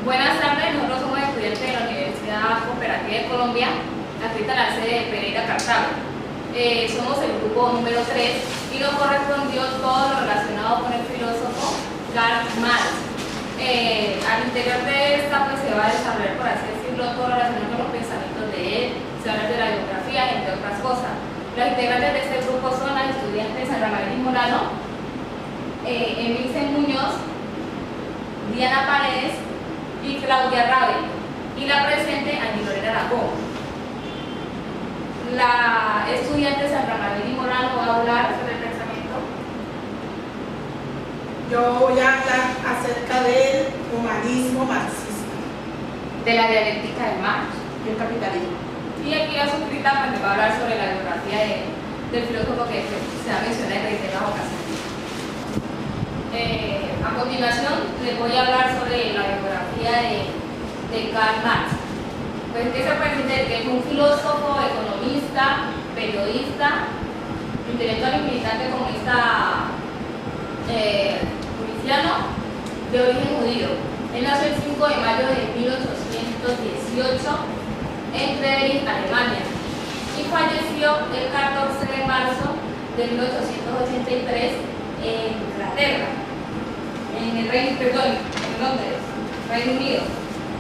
Buenas tardes, nosotros somos estudiantes de la Universidad Cooperativa de Colombia, adscrita a la sede de Pereira, Cartago. Somos el grupo número 3 y nos correspondió todo lo relacionado con el filósofo Karl Marx. Al interior de esta pues, se va a desarrollar, por así decirlo, todo lo relacionado con los pensamientos de él, se va a hablar de la biografía, entre otras cosas. Los integrantes de este grupo son las estudiantes Sandra María Morano, Emilce Muñoz, Diana Paredes y Claudia Rabe, y la presente Angie Lorena Aragón. La estudiante Sandra María Morano va a hablar sobre el pensamiento. Yo voy a hablar acerca del humanismo marxista, De la dialéctica de Marx. del capitalismo. Y aquí la suscrita pues, va a hablar sobre la biografía del filósofo que se ha mencionado en reiteradas ocasiones. A continuación les voy a hablar sobre la biografía de Karl Marx. Pues que se puede decir que es un filósofo, economista, periodista, intelectual y militante comunista cristiano de origen judío. Él nació el 5 de mayo de 1818 en Berlín, Alemania, y falleció el 14 de marzo de 1883 en Inglaterra, en Londres, Reino Unido.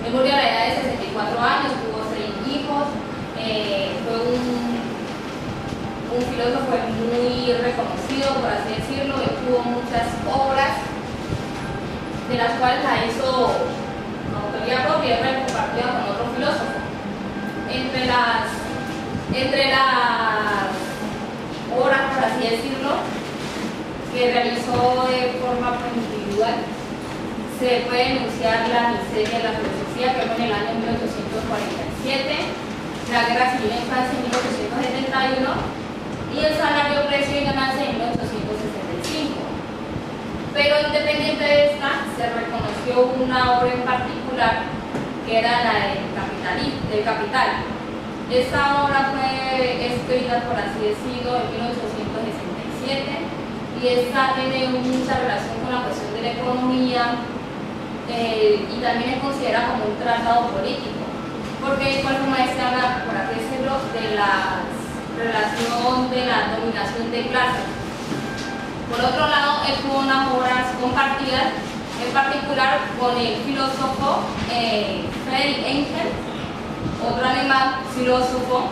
Él murió a la edad de 64 años, tuvo 6 hijos, fue un filósofo muy reconocido, por así decirlo. Él tuvo muchas obras, de las cuales la hizo autoría propia, pero compartida con otro filósofo. Entre las obras, por así decirlo, que realizó de forma individual, se puede enunciar la miseria de la filosofía, que fue en el año 1847, la guerra civil en Francia en 1871 y el salario, precio y ganancia en 1865. Pero independiente de esta, se reconoció una obra en particular que era la del Capital. Esta obra fue escrita, por así decirlo, en 1867 y esta tiene mucha relación con la cuestión de la economía y también es considerada como un tratado político, porque de igual forma se habla, por así decirlo, de la relación de la dominación de clases. Por otro lado, él tuvo unas obras compartidas, en particular con el filósofo Friedrich Engels, otro alemán filósofo,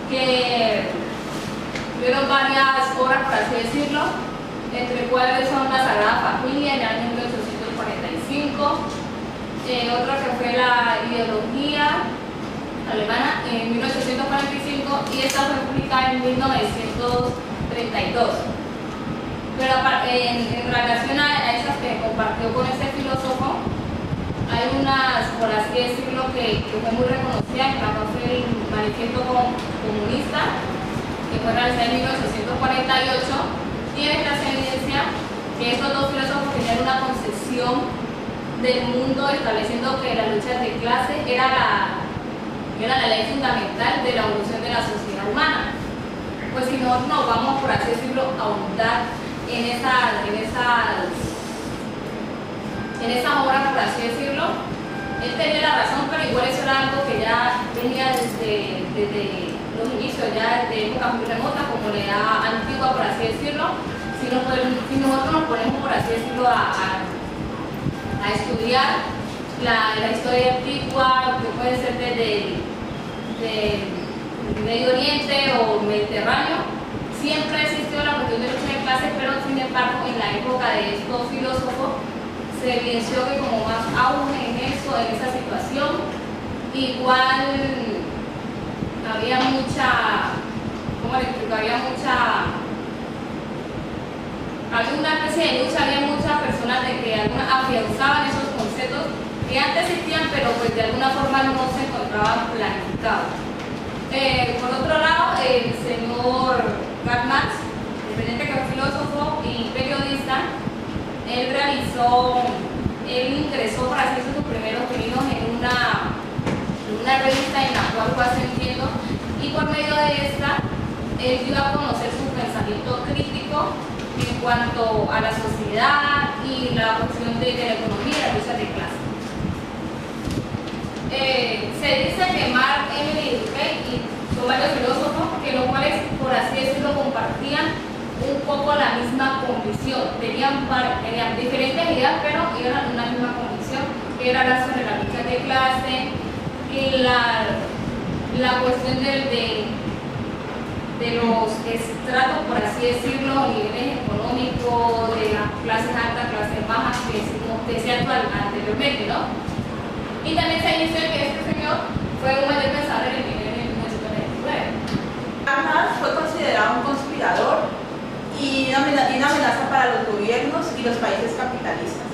que tuvieron varias obras, por así decirlo, entre cuales son La Sagrada Familia en el año 1845, otra que fue La Ideología Alemana en 1845 y esta fue publicada en 1932. Pero en relación a esas que compartió con este filósofo, hay unas, por así decirlo, que fue muy reconocida, que fue el Manifiesto Comunista, que fue realizado en 1848, y en esta se evidencia que estos dos filósofos tenían una concepción del mundo, estableciendo que la lucha de clase era la ley fundamental de la evolución de la sociedad humana. Pues si no nos vamos, por así decirlo, a ahondar en esa obra, por así decirlo, él tenía la razón, pero igual eso era algo que ya venía desde los inicios, ya de épocas muy remotas, como la edad antigua, por así decirlo. Si nosotros nos ponemos, por así decirlo, a estudiar la historia antigua, que puede ser del Medio Oriente o Mediterráneo, siempre ha existido la cuestión de lucha de clases, pero sin embargo en la época de estos filósofos se evidenció que como más auge en esa situación, igual había mucha, ¿cómo le explico? Había una especie de lucha, había muchas personas de que algunas afianzaban esos conceptos que antes existían, pero pues de alguna forma no se encontraban planificados. Por otro lado, el señor Karl Marx, independiente que fue filósofo y periodista, él ingresó, por así decirlo, sus primeros pininos en una revista en la cual fue ascendiendo, y por medio de esta, él dio a conocer su pensamiento crítico en cuanto a la sociedad y la cuestión de la economía y la lucha de clases. varios filósofos, que los cuales, por así decirlo, compartían un poco la misma convicción. Tenían diferentes ideas, pero iban a una misma convicción, que era hablar sobre la lucha de clase, y la cuestión de los estratos, por así decirlo, niveles económicos, de las clases altas, clases bajas, que decía anteriormente, ¿no? Y también se dice que este señor fue un mayor pensador en el milenio de 1929. Además, fue considerado un conspirador y una amenaza para los gobiernos y los países capitalistas.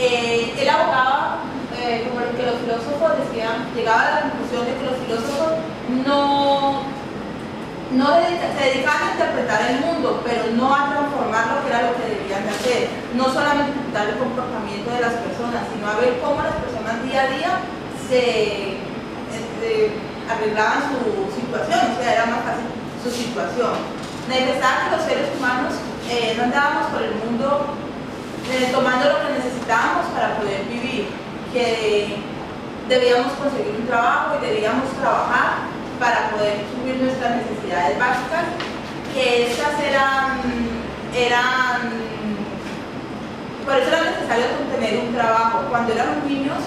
Él abogaba, como lo que los filósofos decían, llegaba a la conclusión de que los filósofos se dedicaban a interpretar el mundo, pero no a transformar lo que era lo que debían de hacer. No solamente interpretar el comportamiento de las personas, sino a ver cómo las personas día a día se arreglaban su situación, o sea, era más fácil su situación. Manifestaba que los seres humanos no andábamos por el mundo tomando lo que necesitábamos para poder vivir, que debíamos conseguir un trabajo y debíamos trabajar para poder cubrir nuestras necesidades básicas, que estas por eso era necesario tener un trabajo. Cuando éramos niños,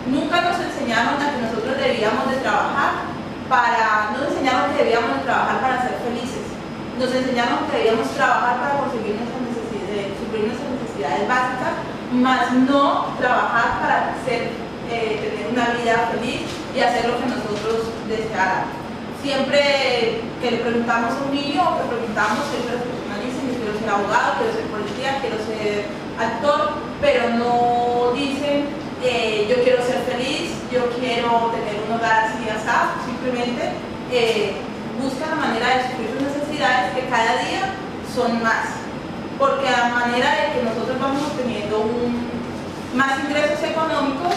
nunca nos enseñaron a que nosotros debíamos de trabajar no nos enseñaron que debíamos de trabajar para ser felices, nos enseñaron que debíamos trabajar para conseguir suplir nuestras necesidades básicas, más no trabajar para tener una vida feliz y hacer lo que nosotros deseáramos. Siempre que le preguntamos a un niño o que preguntamos, siempre las personas dicen: yo quiero ser abogado, quiero ser policía, quiero ser actor, pero no dicen yo quiero ser feliz, yo quiero tener un hogar así y así. Simplemente buscan la manera de suplir sus necesidades, que cada día son más, porque a la manera de que nosotros vamos obteniendo más ingresos económicos,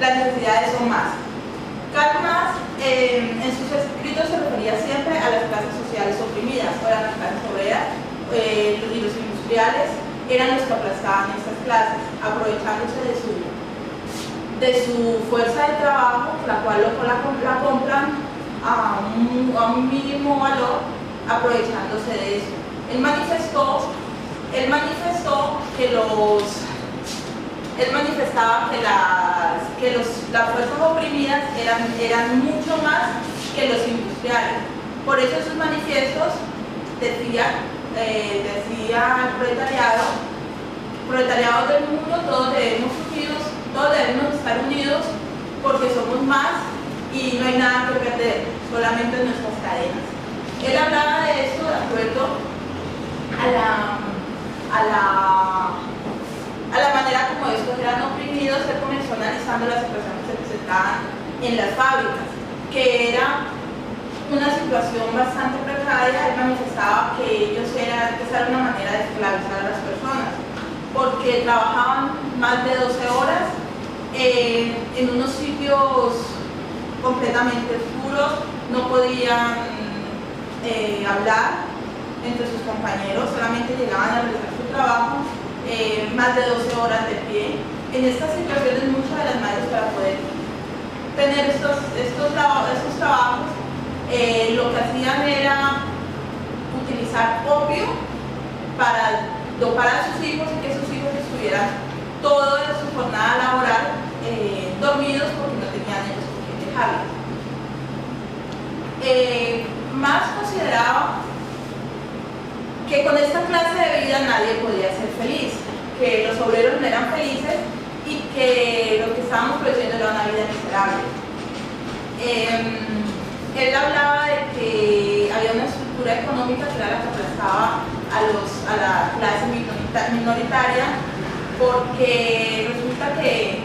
las necesidades son más. Karl Marx en sus escritos se refería siempre a las clases sociales oprimidas, o eran las clases obreras, y los industriales eran los que aplastaban estas clases, aprovechándose de su fuerza de trabajo, la cual la compran a un mínimo valor, aprovechándose de eso. Él manifestaba que las fuerzas oprimidas eran mucho más que los industriales. Por eso sus manifiestos decía el proletariado del mundo, todos debemos estar unidos porque somos más y no hay nada que perder, solamente nuestras cadenas. Él hablaba de esto de acuerdo a la manera como estos eran oprimidos. Se comenzó analizando las situaciones que se presentaban en las fábricas, que era una situación bastante precaria. Él manifestaba que esa era una manera de esclavizar a las personas, porque trabajaban más de 12 horas en unos sitios completamente oscuros, no podían hablar entre sus compañeros, solamente llegaban a realizar su trabajo más de 12 horas de pie. En estas situaciones, muchas de las madres, para poder tener estos trabajos, lo que hacían era utilizar opio para dopar a sus hijos y que sus hijos estuvieran toda su jornada laboral dormidos, porque no tenían ellos con quién dejarlos. Marx consideraba que con esta clase de vida nadie podía ser feliz, que los obreros no eran felices y que lo que estábamos produciendo era una vida miserable. Él hablaba de que había una estructura económica que era la que aplastaba a la clase minoritaria, porque resulta que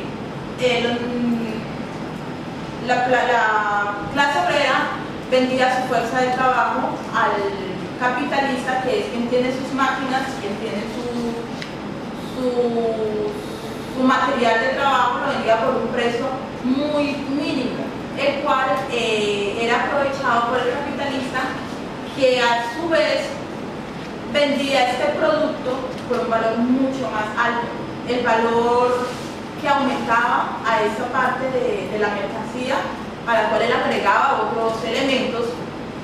la clase obrera vendía su fuerza de trabajo al capitalista, que es quien tiene sus máquinas, quien tiene su material de trabajo, lo vendía por un precio muy mínimo, el cual era aprovechado por el capitalista, que a su vez vendía este producto por un valor mucho más alto. El valor que aumentaba a esa parte de la mercancía a la cual él agregaba otros elementos.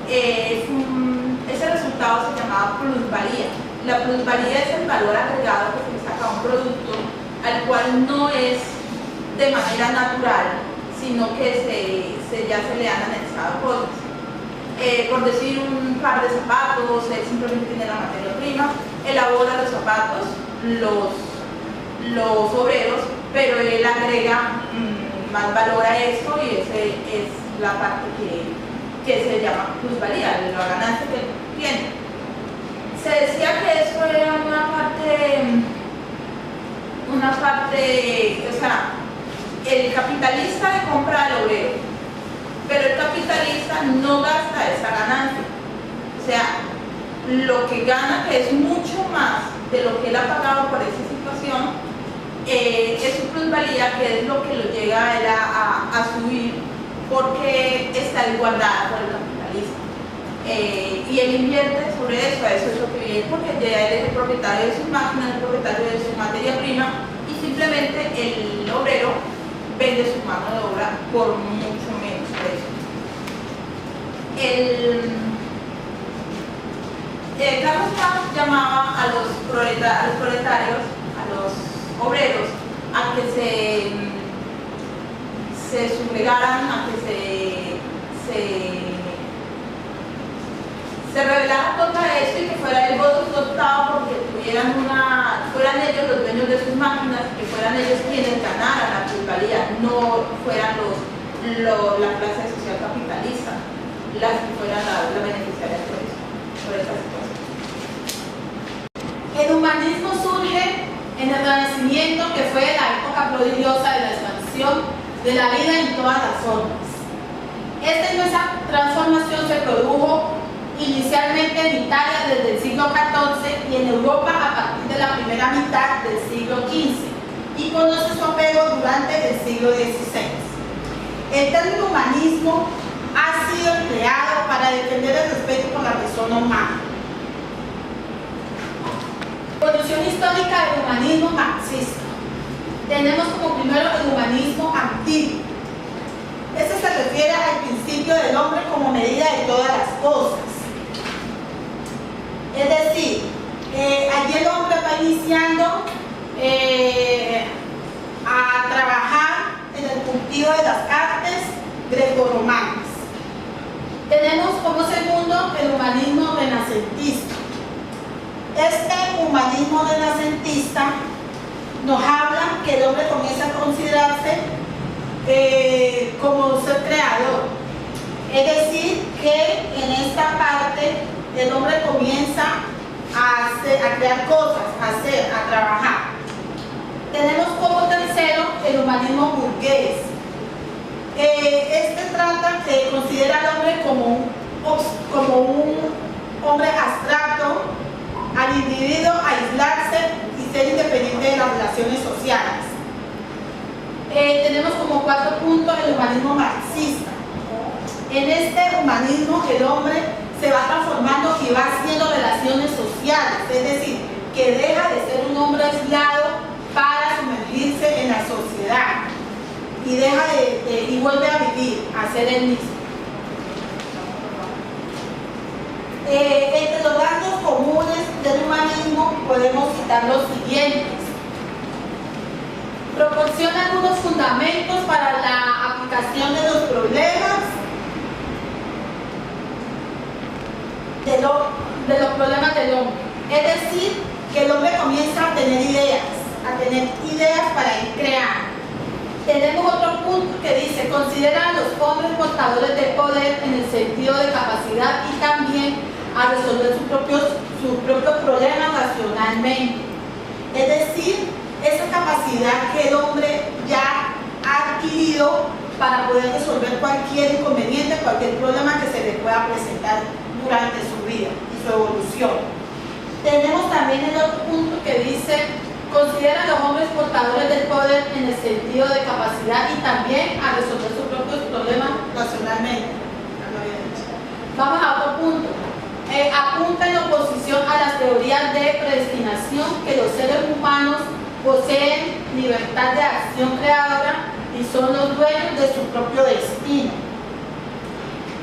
Ese resultado se llamaba plusvalía. La plusvalía es el valor agregado que se le saca a un producto al cual no es de manera natural, sino que ya se le han anexado cosas. Por decir, un par de zapatos, él simplemente tiene la materia prima, elabora los zapatos, los obreros, pero él agrega más valor a esto y esa es la parte que se llama plusvalía, la ganancia que él tiene. Se decía que eso era una parte, o sea, el capitalista le compra al obrero, pero el capitalista no gasta esa ganancia. O sea, lo que gana, que es mucho más de lo que él ha pagado por esa situación, es su plusvalía, que es lo que lo llega a él a subir, porque está igualdada por el capitalista. Y él invierte sobre eso, a eso es lo que viene, porque ya él es el propietario de sus máquinas, el propietario de su materia prima, y simplemente el obrero vende su mano de obra por mucho menos precio. Carlos Marx llamaba a los proletarios, a los obreros, a que se sublegaran, a que se rebelaran contra eso y que fuera el voto adoptado, porque fueran ellos los dueños de sus máquinas, que fueran ellos quienes ganaran la plusvalía, no fueran la clase social capitalista las que fueran la beneficiaria por esta situación. El humanismo surge en el Renacimiento, que fue la época prodigiosa de la expansión de la vida en todas las formas. Esta inmensa transformación se produjo inicialmente en Italia desde el siglo XIV y en Europa a partir de la primera mitad del siglo XV, y conoce su apego durante el siglo XVI. El término humanismo ha sido empleado para defender el respeto por la persona humana. Evolución histórica del humanismo marxista. Tenemos como primero el humanismo antiguo. Este se refiere al principio del hombre como medida de todas las cosas. Es decir, allí el hombre va iniciando a trabajar en el cultivo de las artes grecorromanas. Tenemos como segundo el humanismo renacentista. Este humanismo renacentista nos habla que el hombre comienza a considerarse como ser creador. Es decir, que en esta parte el hombre comienza a crear cosas, a trabajar. Tenemos como tercero el humanismo burgués. Este considera al hombre como un hombre abstracto, al individuo aislarse y ser independiente de las relaciones sociales. Tenemos como cuarto punto el humanismo marxista. En este humanismo el hombre se va transformando y va haciendo relaciones sociales, es decir, que deja de ser un hombre aislado para sumergirse en la sociedad y vuelve a vivir, a ser él mismo. Entre los rasgos comunes del humanismo podemos citar los siguientes. Proporciona algunos fundamentos para la aplicación de los problemas del hombre. Es decir, que el hombre comienza a tener ideas para ir creando. Tenemos otro punto que dice: considera a los hombres portadores de poder en el sentido de capacidad y también a resolver sus propios problemas racionalmente. Es decir, esa capacidad que el hombre ya ha adquirido para poder resolver cualquier inconveniente, cualquier problema que se le pueda presentar durante su vida y su evolución. Tenemos también el otro punto que dice: considera a los hombres portadores del poder en el sentido de capacidad y también a resolver sus propios problemas racionalmente. Vamos a otro punto. Apunta en oposición a las teorías de predestinación que los seres humanos poseen libertad de acción creadora y son los dueños de su propio destino.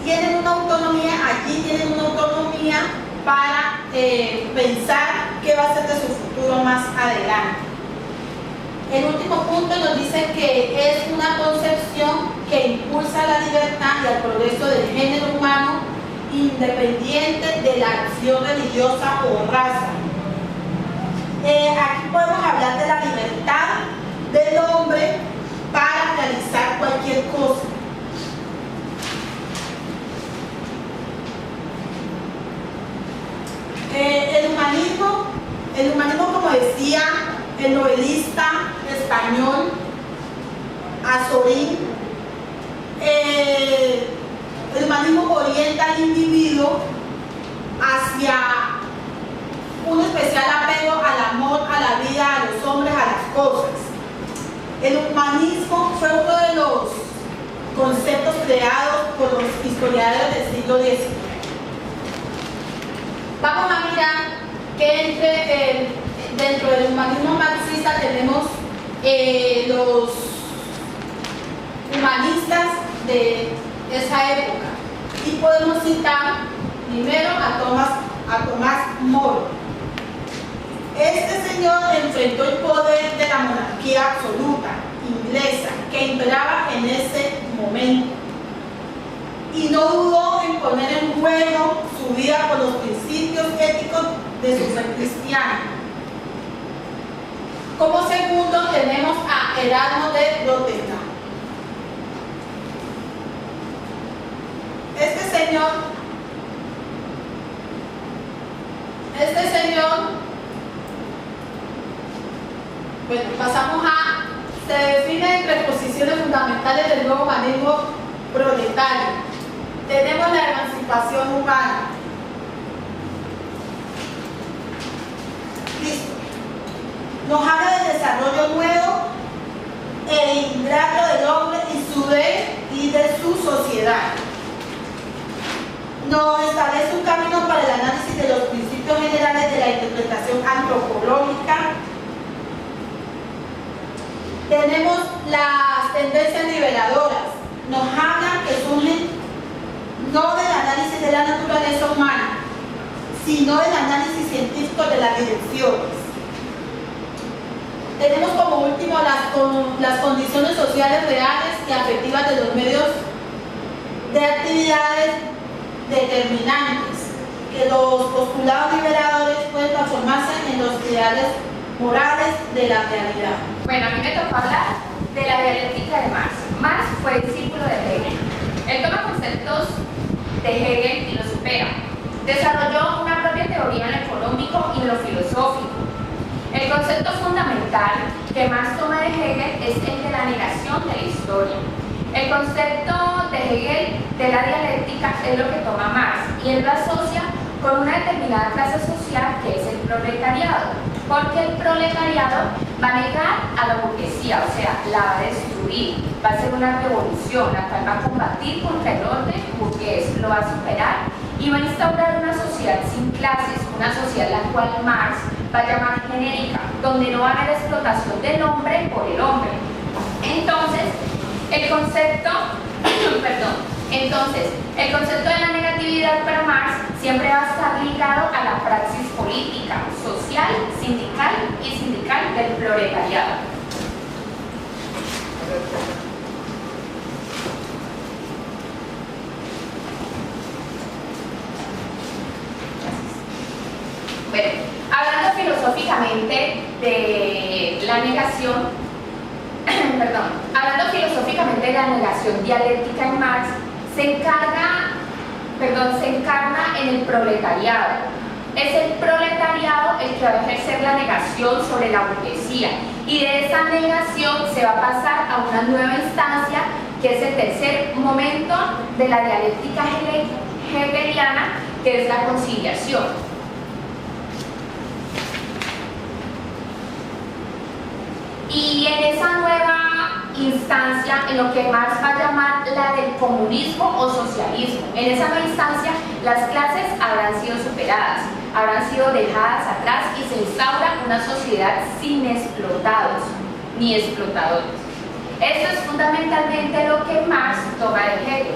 Tienen una autonomía, allí tienen una autonomía para pensar qué va a ser de su futuro más adelante. El último punto nos dice que es una concepción que impulsa la libertad y el progreso del género humano independiente de la acción religiosa o raza. Aquí podemos hablar de la libertad del hombre para realizar cualquier cosa. El humanismo, como decía el novelista español Azorín, el humanismo orienta al individuo hacia un especial apego al amor, a la vida, a los hombres, a las cosas. El humanismo fue uno de los conceptos creados por los historiadores del siglo XIX. Vamos a mirar que dentro del humanismo marxista tenemos los humanistas de esa época y podemos citar primero a Tomás Moro. Este señor enfrentó el poder de la monarquía absoluta inglesa que imperaba en ese momento y no dudó en poner en juego su vida por los principios éticos de su fe cristiana. Como segundo tenemos a Erasmo de Rotterdam. Este señor, bueno, se define entre posiciones fundamentales del nuevo humanismo proletario. Tenemos la emancipación humana. Listo. Nos habla del desarrollo nuevo e ingrato del hombre y de su sociedad. Nos establece un camino para el análisis de los principios generales de la interpretación antropológica. Tenemos las tendencias liberadoras. Nos hablan que surgen no del análisis de la naturaleza humana, sino del análisis científico de las direcciones. Tenemos como último las condiciones sociales reales y afectivas de los medios de actividades determinantes, que los postulados liberadores pueden transformarse en los ideales morales de la realidad. Bueno, a mí me tocó hablar de la dialéctica de Marx. Marx fue discípulo de Hegel. Él toma conceptos de Hegel y los supera. Desarrolló una propia teoría en lo económico y en lo filosófico. El concepto fundamental que Marx toma de Hegel es el de la negación de la historia. El concepto de Hegel de la dialéctica es lo que toma Marx y él lo asocia con una determinada clase social que es el proletariado, porque el proletariado va a negar a la burguesía, o sea, la va a destruir, va a ser una revolución, la cual va a combatir contra el orden burgués, lo va a superar y va a instaurar una sociedad sin clases, una sociedad la cual Marx va a llamar genérica, donde no va a haber explotación del hombre por el hombre. Entonces, el concepto de la negatividad para Marx siempre va a estar ligado a la praxis política, social, sindical del proletariado. Bueno, hablando filosóficamente de la negación, hablando filosóficamente de la negación dialéctica en Marx, se encarna en el proletariado. Es el proletariado el que va a ejercer la negación sobre la burguesía y de esa negación se va a pasar a una nueva instancia que es el tercer momento de la dialéctica hegeliana, que es la conciliación. Y en esa nueva instancia, en lo que Marx va a llamar la del comunismo o socialismo, en esa nueva instancia las clases habrán sido superadas. habrán sido dejadas atrás y se instaura una sociedad sin explotados ni explotadores. Esto es fundamentalmente lo que Marx toma de Hegel,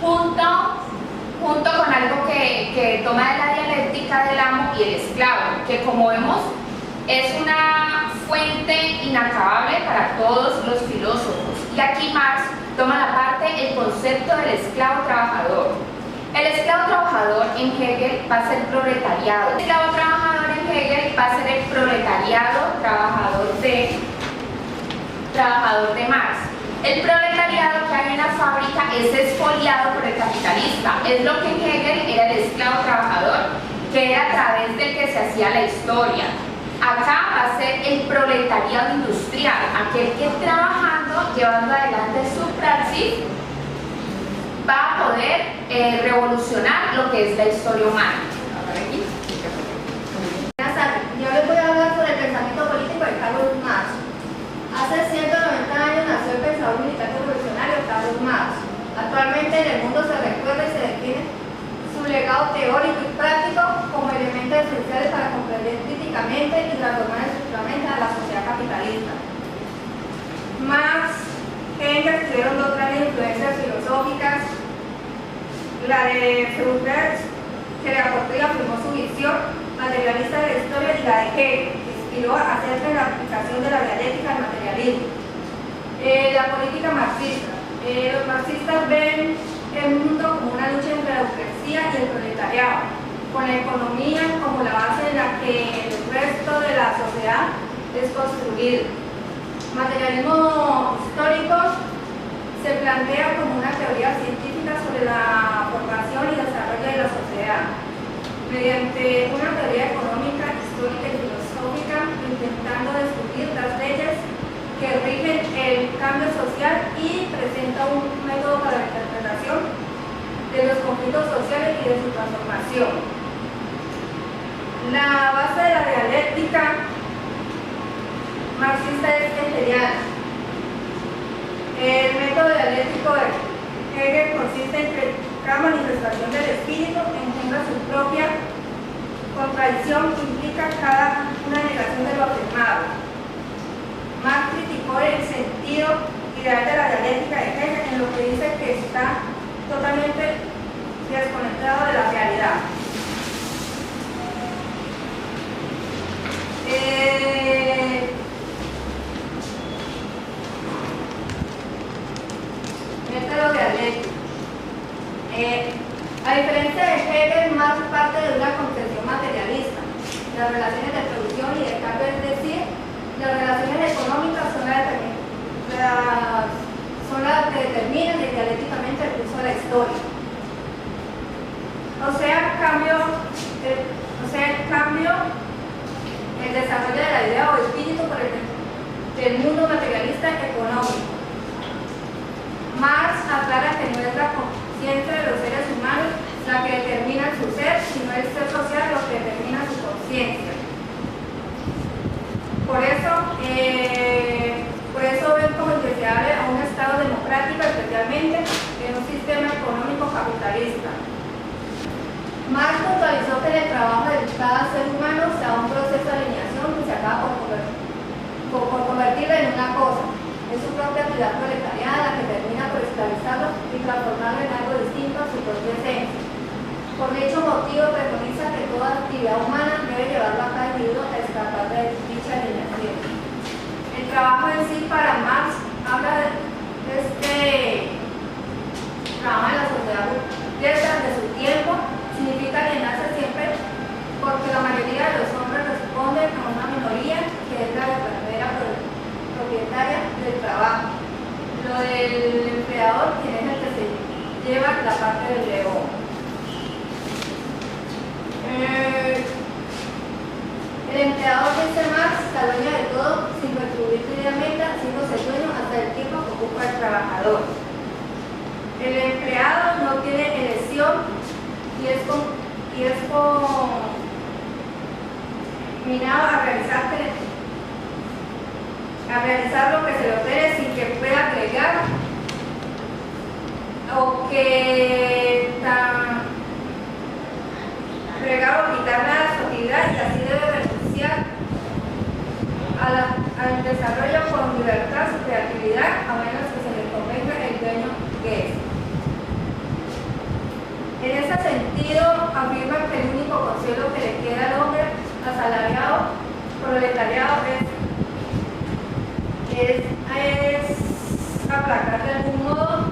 junto con algo que toma de la dialéctica del amo y el esclavo, que como vemos es una fuente inacabable para todos los filósofos. Y aquí Marx toma la parte, el concepto del esclavo trabajador. El esclavo trabajador en Hegel va a ser proletariado. El esclavo trabajador en Hegel va a ser el proletariado trabajador de Marx. El proletariado que hay en la fábrica es expoliado por el capitalista. Es lo que en Hegel era el esclavo trabajador, que era a través del que se hacía la historia. Acá va a ser el proletariado industrial, aquel que trabajando, llevando adelante su praxis, va a poder revolucionar lo que es la historia humana. Buenas tardes. Yo les voy a hablar sobre el pensamiento político de Karl Marx. Hace 190 años nació el pensador militar revolucionario Karl Marx. Actualmente en el mundo se recuerda y se define su legado teórico y práctico como elementos esenciales para comprender críticamente y transformar estructuralmente a la sociedad capitalista. Marx y Engels tuvieron dos grandes influencias filosóficas, la de Froudert, que le aportó y afirmó su visión materialista de la historia, y la de Hegel, que inspiró acerca de la aplicación de la dialéctica al materialismo. La política marxista. Los marxistas ven el mundo como una lucha entre la burguesía y el proletariado, con la economía como la base en la que el resto de la sociedad es construido. Materialismo histórico se plantea como una teoría científica sobre la formación y desarrollo de la sociedad, mediante una teoría económica, histórica y filosófica, intentando descubrir las leyes que rigen el cambio social y presenta un método para la interpretación de los conflictos sociales y de su transformación. La base de la dialéctica marxista es hegeliana. El método dialéctico de Hegel consiste en que cada manifestación del espíritu engendra su propia contradicción que implica cada una negación de lo afirmado. Marx criticó el sentido ideal de la dialéctica de Hegel en lo que dice que está totalmente desconectado de la realidad. Método dialéctico. A diferencia de Hegel, Marx parte de una concepción materialista. Las relaciones de producción y de cambio, es decir, las relaciones económicas son las que determinan dialécticamente el curso de la historia. El desarrollo de la idea o espíritu por del mundo materialista económico. Marx aclara que no es la conciencia de los seres humanos la que determina su ser, sino el ser social lo que determina su conciencia. Por eso ven como indeseable a un Estado democrático, especialmente en un sistema económico capitalista. Marx puntualizó que el trabajo de cada ser humano sea un proceso de alineación que se acaba por convertirlo en una cosa. Es su propia actividad proletariada la que termina por esclavizarlo y transformarlo en algo distinto a su propia esencia. Por dicho motivo, preconiza que toda actividad humana debe llevarlo a cada individuo a escapar de dicha alineación. El trabajo en sí para Marx habla de trabajo en la sociedad burguesa de su tiempo, significa alienarse siempre porque la mayoría de los hombres responden a una minoría que es la verdadera propietaria del trabajo. Lo del empleador, quien es el que se lleva la parte del león. El empleador, dice Marx, la dueña de todo sin retribuir debidamente, haciéndose dueño hasta el tiempo que ocupa el trabajador. El empleado no tiene elección y es combinado a realizar lo que se le ordene sin que pueda agregar o que desarrolla su actividad y así debe renunciar al desarrollo con libertad su creatividad, a menos que se le convenga el dueño que es. En ese sentido, afirma que el único consuelo que le queda al hombre asalariado, proletariado, es aplacar de algún modo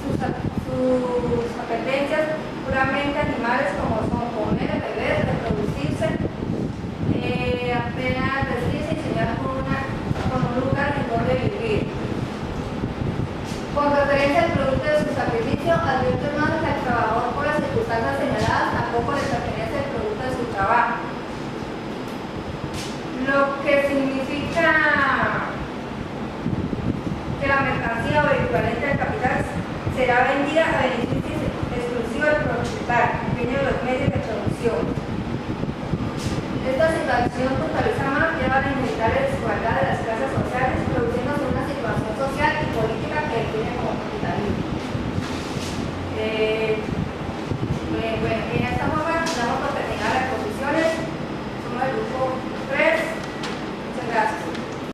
sus apetencias puramente animales, como son comer, beber, reproducirse, apenas vestirse y soñar con un lugar en donde vivir. Con referencia al producto de su sacrificio, advierte hermano que al trabajador, por las circunstancias señaladas, tampoco le pertenece el producto de su trabajo. Lo que significa que la mercancía o equivalente al capital será vendida a beneficio exclusivo del propietario, dueño de los medios de producción. Esta situación totaliza más, lleva a la inevitable desigualdad de las clases sociales, produciéndose una situación social y política que define como capitalismo.